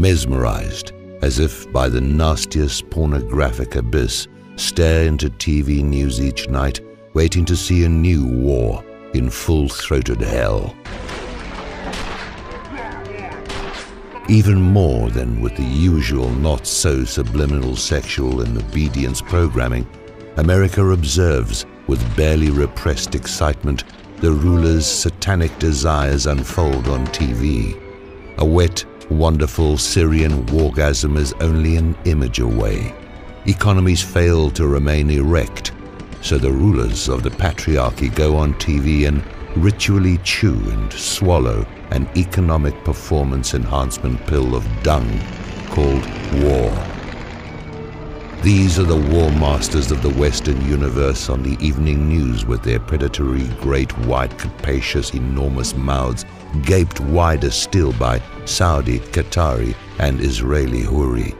mesmerized, as if by the nastiest pornographic abyss, stare into TV news each night, waiting to see a new war in full-throated hell. Even more than with the usual not-so-subliminal sexual and obedience programming, America observes with barely repressed excitement the ruler's satanic desires unfold on TV. A wet, wonderful Syrian wargasm is only an image away. Economies fail to remain erect, so the rulers of the Patriarchy go on TV and ritually chew and swallow an economic performance enhancement pill of dung called war. These are the war masters of the Western universe on the evening news with their predatory, great white, capacious, enormous mouths gaped wider still by Saudi, Qatari and Israeli houri.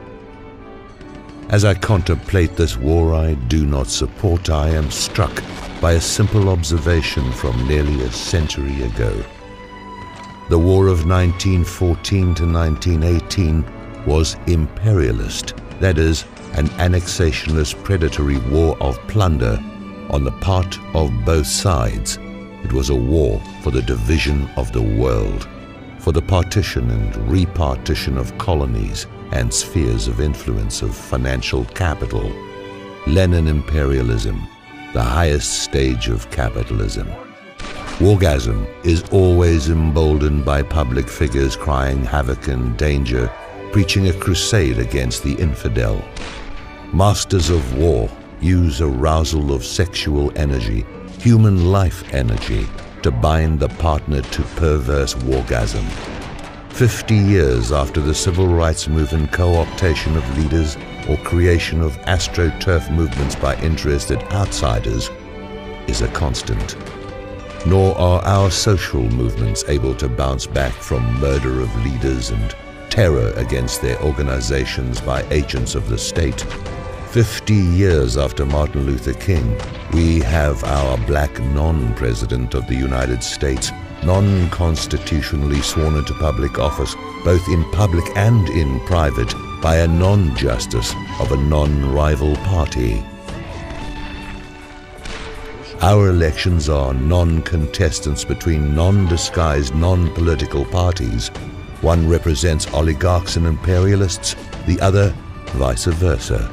As I contemplate this war I do not support, I am struck by a simple observation from nearly a century ago. The war of 1914 to 1918 was imperialist, that is, an annexationist predatory war of plunder on the part of both sides. It was a war for the division of the world, for the partition and repartition of colonies and spheres of influence of financial capital. Lenin imperialism, the highest stage of capitalism. Wargasm is always emboldened by public figures crying havoc and danger, preaching a crusade against the infidel. Masters of war use arousal of sexual energy, human life energy, to bind the partner to perverse wargasm. 50 years after the civil rights movement co-optation of leaders or creation of astroturf movements by interested outsiders is a constant. Nor are our social movements able to bounce back from murder of leaders and terror against their organizations by agents of the state. 50 years after Martin Luther King, we have our black non-president of the United States, non-constitutionally sworn into public office, both in public and in private, by a non-justice of a non-rival party. Our elections are non-contestants between non-disguised, non-political parties. One represents oligarchs and imperialists, the other vice versa.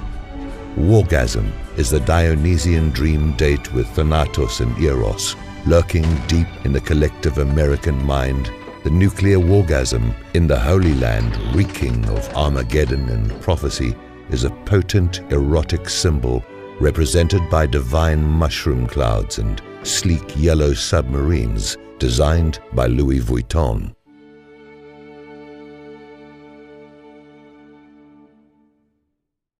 Wargasm is the Dionysian dream date with Thanatos and Eros, lurking deep in the collective American mind. The nuclear wargasm in the Holy Land, reeking of Armageddon and prophecy, is a potent erotic symbol represented by divine mushroom clouds and sleek yellow submarines designed by Louis Vuitton.